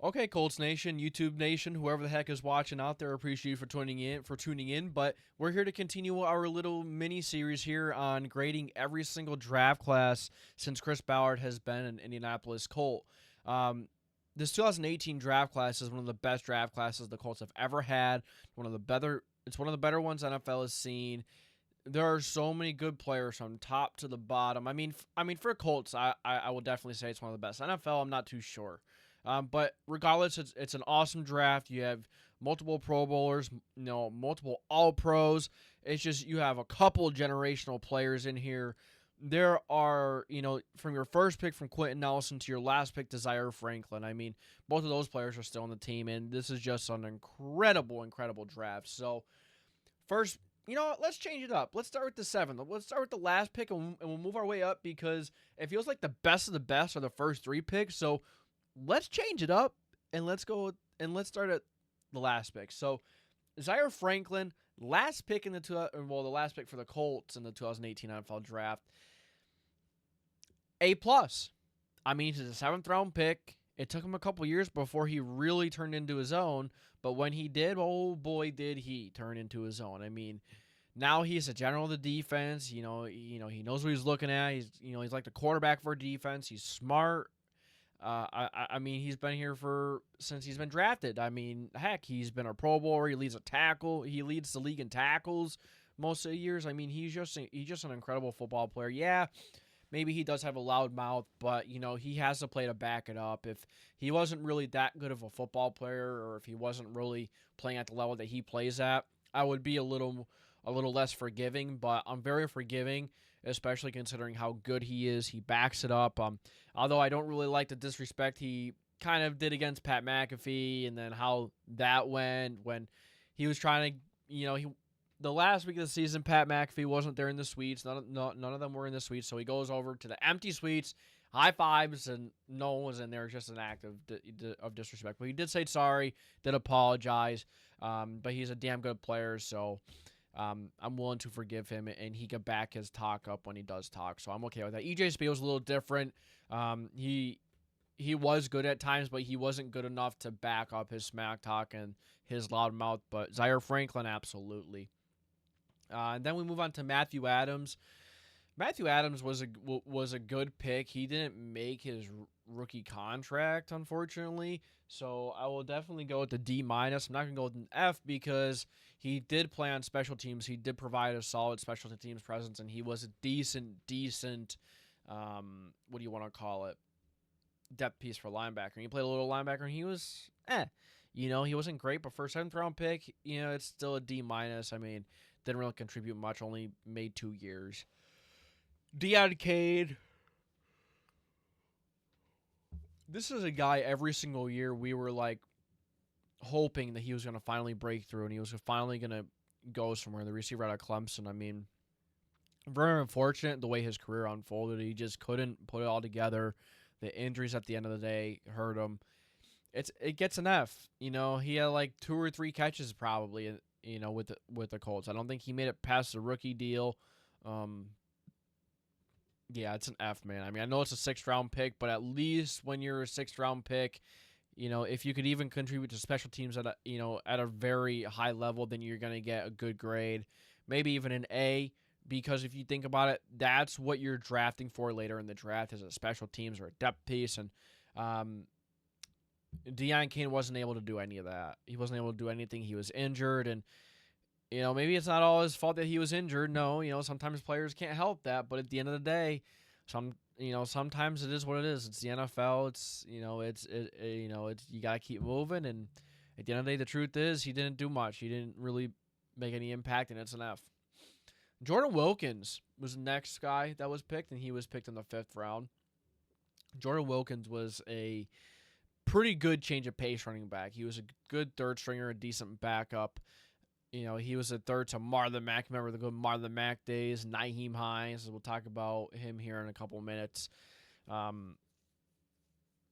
Okay, Colts Nation, YouTube Nation, whoever the heck is watching out there, appreciate you for tuning in. But we're here to continue our little mini series here on grading every single draft class since Chris Ballard has been an Indianapolis Colt. This 2018 draft class is one of the best draft classes the Colts have ever had. It's one of the better ones NFL has seen. There are so many good players from top to the bottom. I mean, for Colts, I will definitely say it's one of the best. NFL, I'm not too sure. But regardless, it's an awesome draft. You have multiple Pro Bowlers, multiple All Pros. It's just you have a couple generational players in here. There are, from your first pick from Quentin Nelson to your last pick to Zaire Franklin. I mean, both of those players are still on the team, and this is just an incredible, incredible draft. So, first, let's change it up. Let's start with the seventh. Let's start with the last pick, and we'll move our way up because it feels like the best of the best are the first three picks. So, let's change it up and let's start at the last pick. So Zaire Franklin, last pick the last pick for the Colts in the 2018 NFL draft. A plus. I mean, he's a 7th-round pick. It took him a couple years before he really turned into his own, but when he did, oh boy, did he turn into his own. I mean, now he's a general of the defense. He knows what he's looking at. He's like the quarterback for defense. He's smart. I mean, he's been here since he's been drafted. I mean, heck, he's been a Pro Bowler. He leads the league in tackles most of the years. I mean, he's just an incredible football player. Yeah, maybe he does have a loud mouth, but he has to play to back it up. If he wasn't really that good of a football player, or if he wasn't really playing at the level that he plays at, I would be a little less forgiving. But I'm very forgiving, especially considering how good he is. He backs it up. Although I don't really like the disrespect he kind of did against Pat McAfee, and then how that went when he was trying to, the last week of the season, Pat McAfee wasn't there in the suites. None of them were in the suites, so he goes over to the empty suites, high fives, and no one was in there. It's just an act of disrespect. But he did say sorry, did apologize, but he's a damn good player, so I'm willing to forgive him, and he can back his talk up when he does talk, so I'm okay with that. EJ Speed's a little different. He was good at times, but he wasn't good enough to back up his smack talk and his loud mouth. But Zaire Franklin, absolutely. And then we move on to Matthew Adams. Matthew Adams was a good pick. He didn't make his rookie contract, unfortunately. So I will definitely go with the D minus. I'm not gonna go with an F because he did play on special teams. He did provide a solid special teams presence, and he was a decent. What do you want to call it? Depth piece for linebacker. And he played a little linebacker, and he was he wasn't great, but for a 7th-round pick, it's still a D minus. I mean, didn't really contribute much. Only made 2 years. Deon Cade. This is a guy every single year we were like hoping that he was going to finally break through and he was finally going to go somewhere. The receiver out of Clemson. I mean, very unfortunate the way his career unfolded. He just couldn't put it all together. The injuries at the end of the day hurt him. It gets an F. He had like 2 or 3 catches probably. With the Colts. I don't think he made it past the rookie deal. Yeah, it's an F, man. I mean, I know it's a 6th-round pick, but at least when you're a 6th-round pick, if you could even contribute to special teams at a very high level, then you're gonna get a good grade, maybe even an A. Because if you think about it, that's what you're drafting for later in the draft is a special teams or a depth piece. And Deon Cain wasn't able to do any of that. He wasn't able to do anything. He was injured, and maybe it's not all his fault that he was injured. No, sometimes players can't help that. But at the end of the day, sometimes it is what it is. It's the NFL. It's you gotta keep moving. And at the end of the day, the truth is he didn't do much. He didn't really make any impact, and it's an F. Jordan Wilkins was the next guy that was picked, and he was picked in the 5th round. Jordan Wilkins was a pretty good change of pace running back. He was a good 3rd stringer, a decent backup. He was a 3rd to Marlon Mack. Remember the good Marlon Mack days, Nyheim Hines. We'll talk about him here in a couple minutes.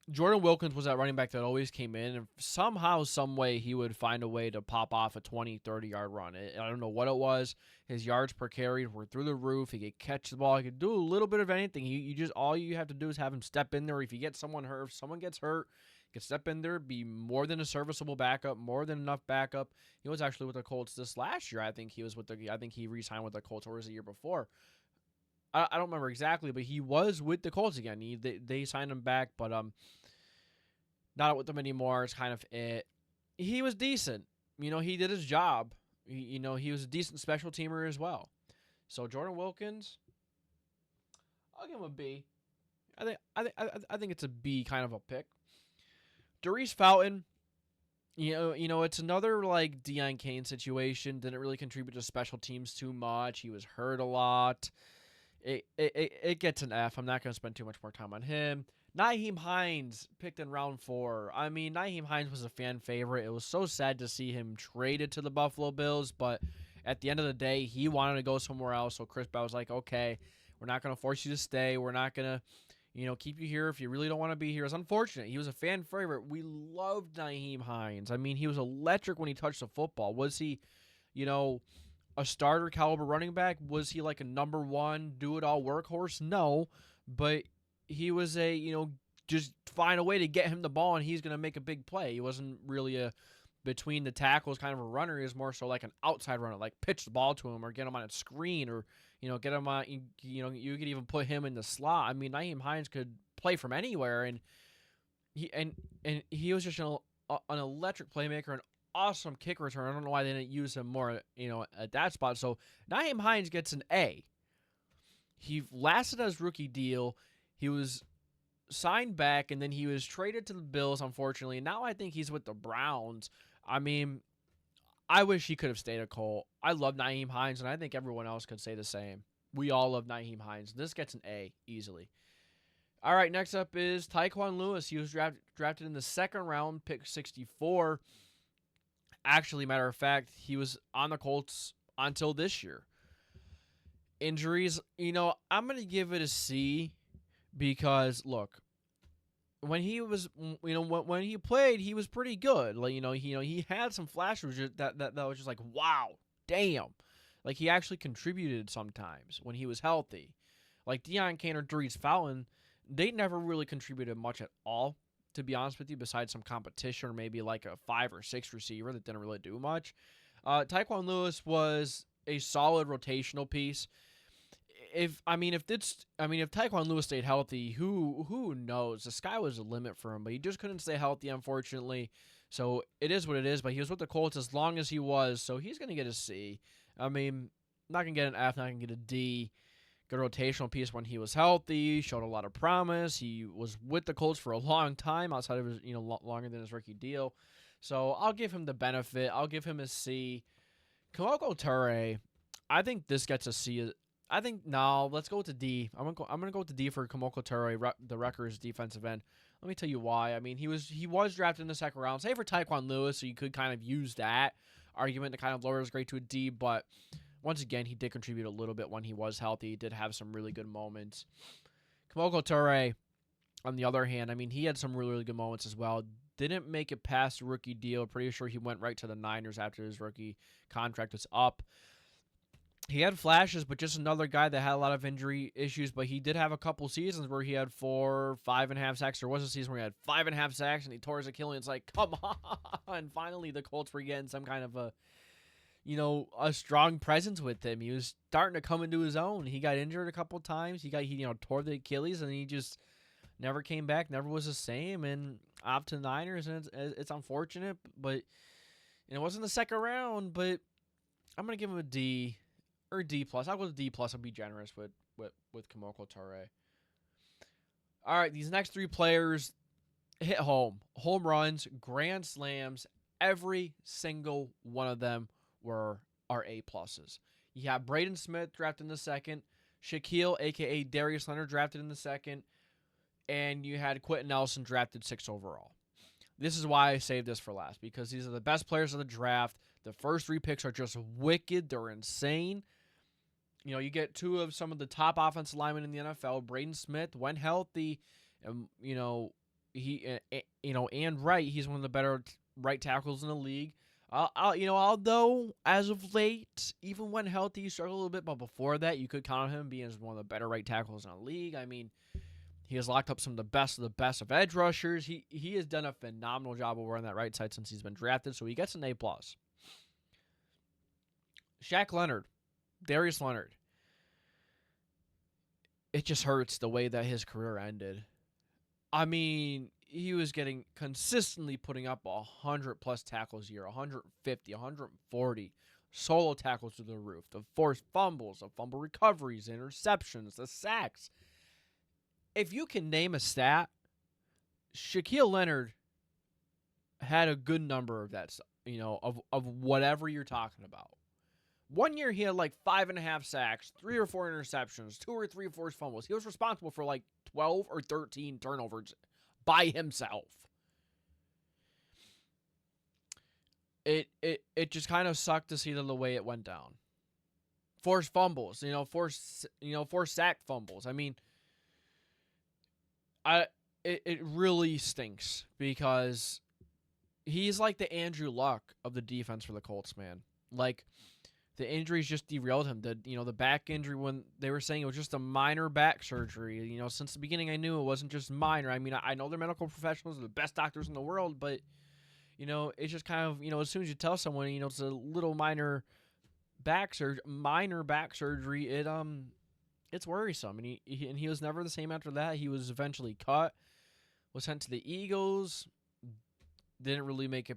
Jordan Wilkins was that running back that always came in, and somehow, some way, he would find a way to pop off a 20, 30-yard run. I don't know what it was. His yards per carry were through the roof. He could catch the ball. He could do a little bit of anything. You just all you have to do is have him step in there. If you get someone hurt, if someone gets hurt, he could step in there, be more than a serviceable backup, more than enough backup. He was actually with the Colts this last year. I think he re-signed with the Colts, or was it the year before? I don't remember exactly, but he was with the Colts again. They signed him back, but not with them anymore. It's kind of it. He was decent. He did his job. He was a decent special teamer as well. So Jordan Wilkins, I'll give him a B. I think it's a B kind of a pick. Darius Fountain, it's another like Deion Kane situation. Didn't really contribute to special teams too much. He was hurt a lot. It gets an F. I'm not going to spend too much more time on him. Nyheim Hines picked in round 4. I mean, Nyheim Hines was a fan favorite. It was so sad to see him traded to the Buffalo Bills, but at the end of the day, he wanted to go somewhere else. So Chris Bell was like, okay, we're not going to force you to stay. We're not going to, keep you here if you really don't want to be here. It's unfortunate. He was a fan favorite. We loved Nyheim Hines. I mean, he was electric when he touched the football. Was he, a starter caliber running back? Was he like a number 1 do-it-all workhorse? No, but he was just find a way to get him the ball and he's going to make a big play. He wasn't really a between the tackles kind of a runner. He was more so like an outside runner, like pitch the ball to him or get him on a screen or, get him on, you could even put him in the slot. I mean, Nyheim Hines could play from anywhere, and he was just an electric playmaker, an awesome kick return. I don't know why they didn't use him more, at that spot. So Nyheim Hines gets an A. He lasted his rookie deal. He was signed back, and then he was traded to the Bills, unfortunately. And now I think he's with the Browns. I mean, I wish he could have stayed a Colt. I love Nyheim Hines, and I think everyone else could say the same. We all love Nyheim Hines. This gets an A easily. All right, next up is Tyquan Lewis. He was drafted in the second round, pick 64. Actually, matter of fact, he was on the Colts until this year. Injuries, I'm going to give it a C because, look, when he was, when he played, he was pretty good. Like, he had some flashes that was just like, wow, damn. Like, he actually contributed sometimes when he was healthy. Like, Deion Kane or Darius Fountain, they never really contributed much at all, to be honest with you, besides some competition or maybe like a 5 or 6 receiver that didn't really do much. Tyquan Lewis was a solid rotational piece. If Tyquan Lewis stayed healthy, who knows? The sky was the limit for him, but he just couldn't stay healthy, unfortunately. So it is what it is. But he was with the Colts as long as he was, so he's gonna get a C. I mean, not gonna get an F, not gonna get a D. Good rotational piece when he was healthy. Showed a lot of promise. He was with the Colts for a long time, outside of his longer than his rookie deal. So I'll give him the benefit. I'll give him a C. Kemoko Turay, I think this gets a C. No, let's go with the D. I'm gonna go with the D for Kemoko Turay, the Rutgers defensive end. Let me tell you why. I mean, he was drafted in the second round. Say for Tyquan Lewis, so you could kind of use that argument to kind of lower his grade to a D. But once again, he did contribute a little bit when he was healthy. He did have some really good moments. Kemoko Turay, on the other hand, I mean, he had some really, really good moments as well. Didn't make it past the rookie deal. Pretty sure he went right to the Niners after his rookie contract was up. He had flashes, but just another guy that had a lot of injury issues. But he did have a couple seasons where he had 4, 5.5 sacks. There was a season where he had 5.5 sacks and he tore his Achilles. It's like, come on. Finally, the Colts were getting some kind of a strong presence with him. He was starting to come into his own. He got injured a couple times. He tore the Achilles, and he just never came back. Never was the same. And off to the Niners, and it's unfortunate, but it wasn't the second round. But I'm gonna give him a D. Or D plus. I'll go to D plus. I'll be generous with Kemoko Turay. All right, these next 3 players hit home runs, grand slams. Every single one of them are A pluses. You have Braden Smith drafted in the second, Shaquille, aka Darius Leonard, drafted in the second, and you had Quentin Nelson drafted 6th overall. This is why I saved this for last, because these are the best players of the draft. The first 3 picks are just wicked. They're insane. You get 2 of some of the top offensive linemen in the NFL. Braden Smith, when healthy, and and right, he's one of the better right tackles in the league. Although as of late, even when healthy, he struggled a little bit, but before that, you could count on him being one of the better right tackles in the league. I mean, he has locked up some of the best of edge rushers. He has done a phenomenal job over on that right side since he's been drafted, so he gets an A+. Shaq Leonard, Darius Leonard. It just hurts the way that his career ended. I mean, he was consistently putting up 100+ tackles a year, 150, 140 solo tackles to the roof, the forced fumbles, the fumble recoveries, interceptions, the sacks. If you can name a stat, Shaquille Leonard had a good number of that, of whatever you're talking about. One year he had like 5.5 sacks, 3 or 4 interceptions, 2 or 3 forced fumbles. He was responsible for like 12 or 13 turnovers by himself. It just kind of sucked to see the way it went down. Forced fumbles, forced sack fumbles. I mean, it really stinks because he's like the Andrew Luck of the defense for the Colts, man. Like, the injuries just derailed him. The back injury, when they were saying it was just a minor back surgery. Since the beginning I knew it wasn't just minor. I mean, I know they're medical professionals, they're the best doctors in the world, but it's just kind of, as soon as you tell someone, it's a little minor back surgery, it's worrisome. And he was never the same after that. He was eventually cut, was sent to the Eagles. Didn't really make it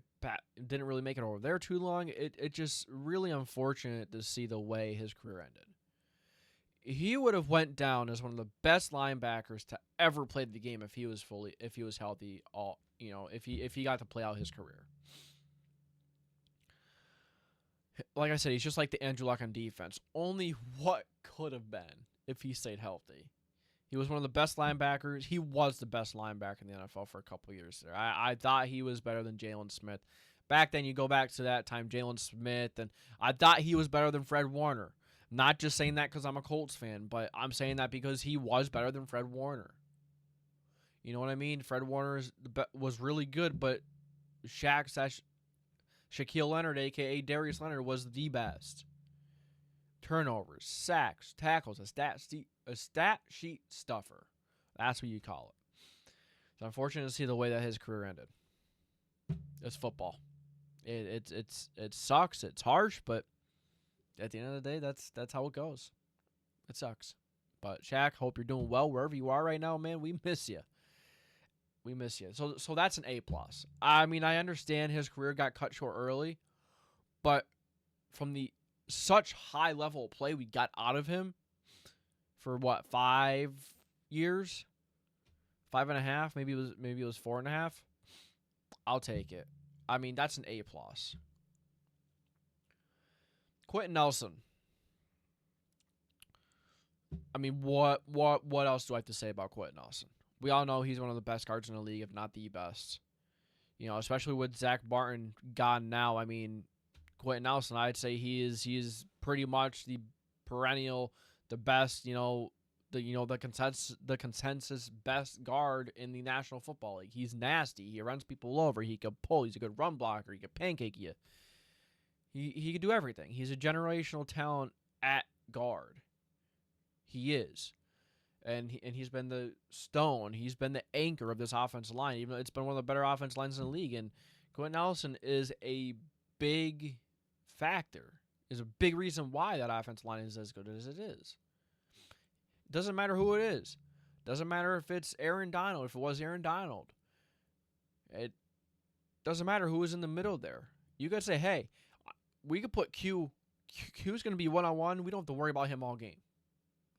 over there too long. It just really unfortunate to see the way his career ended. He would have went down as one of the best linebackers to ever play the game if he was healthy. If he got to play out his career. Like I said, he's just like the Andrew Luck on defense. Only what could have been if he stayed healthy. He was one of the best linebackers. He was the best linebacker in the NFL for a couple years there. I thought he was better than Jalen Smith. Back then, you go back to that time, Jalen Smith, and I thought he was better than Fred Warner. Not just saying that because I'm a Colts fan, but I'm saying that because he was better than Fred Warner. You know what I mean? Fred Warner was really good, but Shaquille Leonard, a.k.a. Darius Leonard, was the best. Turnovers, sacks, tackles, a stat sheet stuffer. That's what you call it. It's unfortunate to see the way that his career ended. It's football. It sucks. It's harsh, but at the end of the day, that's how it goes. It sucks. But Shaq, hope you're doing well wherever you are right now, man. We miss you. We miss you. So that's an A+. I mean, I understand his career got cut short early, but from the such high level of play we got out of him for 5 years, 5.5, maybe it was 4.5. I'll take it. I mean, that's an A+. Quentin Nelson. I mean, what else do I have to say about Quentin Nelson? We all know he's one of the best guards in the league, if not the best. Especially with Zach Martin gone now. I mean, Quentin Nelson, I'd say he is pretty much the perennial, the best, the consensus best guard in the National Football League. He's nasty. He runs people over. He can pull. He's a good run blocker. He can pancake you. He can do everything. He's a generational talent at guard. He is. And he's been the stone. He's been the anchor of this offensive line. Even though it's been one of the better offensive lines in the league. And Quentin Nelson is a big factor. Is a big reason why that offensive line is as good as it is. Doesn't matter who it is. Doesn't matter if it's Aaron Donald. If it was Aaron Donald. It doesn't matter who is in the middle there. You could say, hey, we could put Q. Q's going to be one-on-one. We don't have to worry about him all game.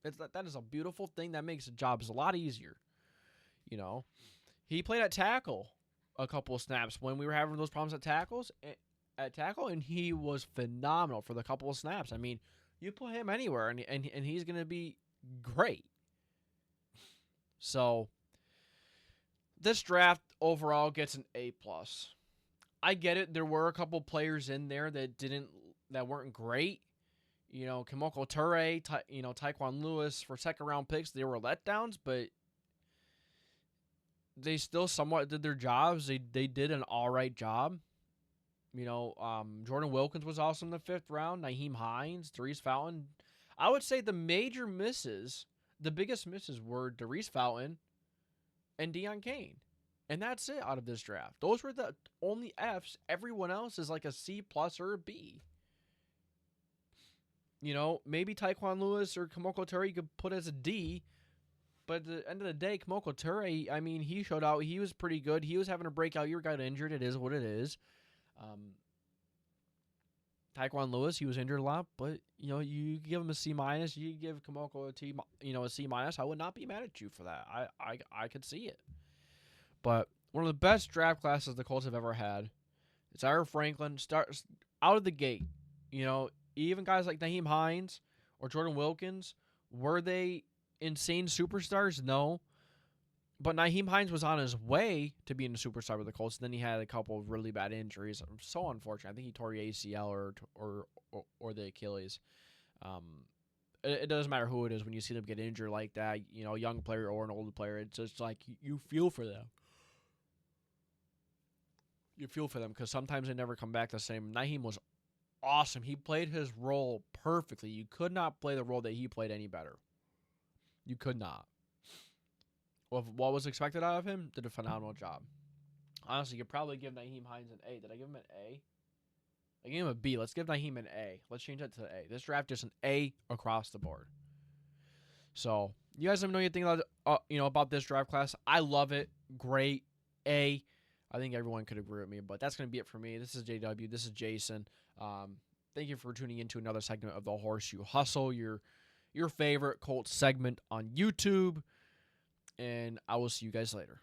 That is a beautiful thing. That makes the jobs a lot easier. He played at tackle a couple of snaps when we were having those problems at tackle, and he was phenomenal for the couple of snaps. I mean, you put him anywhere, and he's going to be great. So, this draft overall gets an A+. I get it. There were a couple players in there that weren't great. Kimoko Ture, Tyquan Lewis for second-round picks, they were letdowns, but they still somewhat did their jobs. They did an all right job. Jordan Wilkins was also in the 5th round. Nyheim Hines, Darius Fountain. I would say the biggest misses were Darius Fountain and Deion Kane. And that's it out of this draft. Those were the only Fs. Everyone else is like a C+ or a B. Maybe Taekwon Lewis or Kamoko Ture you could put as a D. But at the end of the day, Kamoko Ture, he showed out. He was pretty good. He was having a breakout year, got injured. It is what it is. Taekwon Lewis, he was injured a lot, but you give him a C-, you give Kamoko a C-. I would not be mad at you for that. I could see it. But one of the best draft classes the Colts have ever had. Zaire Franklin starts out of the gate. Even guys like Nyheim Hines or Jordan Wilkins, were they insane superstars? No. But Nyheim Hines was on his way to being a superstar with the Colts. And then he had a couple of really bad injuries. So unfortunate. I think he tore the ACL or the Achilles. It doesn't matter who it is when you see them get injured like that. A young player or an older player. It's just like you feel for them. You feel for them because sometimes they never come back the same. Nyheim was awesome. He played his role perfectly. You could not play the role that he played any better. You could not. Well, what was expected out of him, did a phenomenal job. Honestly, you could probably give Nyheim Hines an A. Did I give him an A? I gave him a B. Let's give Nyheim an A. Let's change that to A. This draft is an A across the board. So, you guys let me know anything about this draft class. I love it. Great. A. I think everyone could agree with me, but that's going to be it for me. This is JW. This is Jason. Thank you for tuning in to another segment of the Horseshoe Hustle, your favorite Colts segment on YouTube. And I will see you guys later.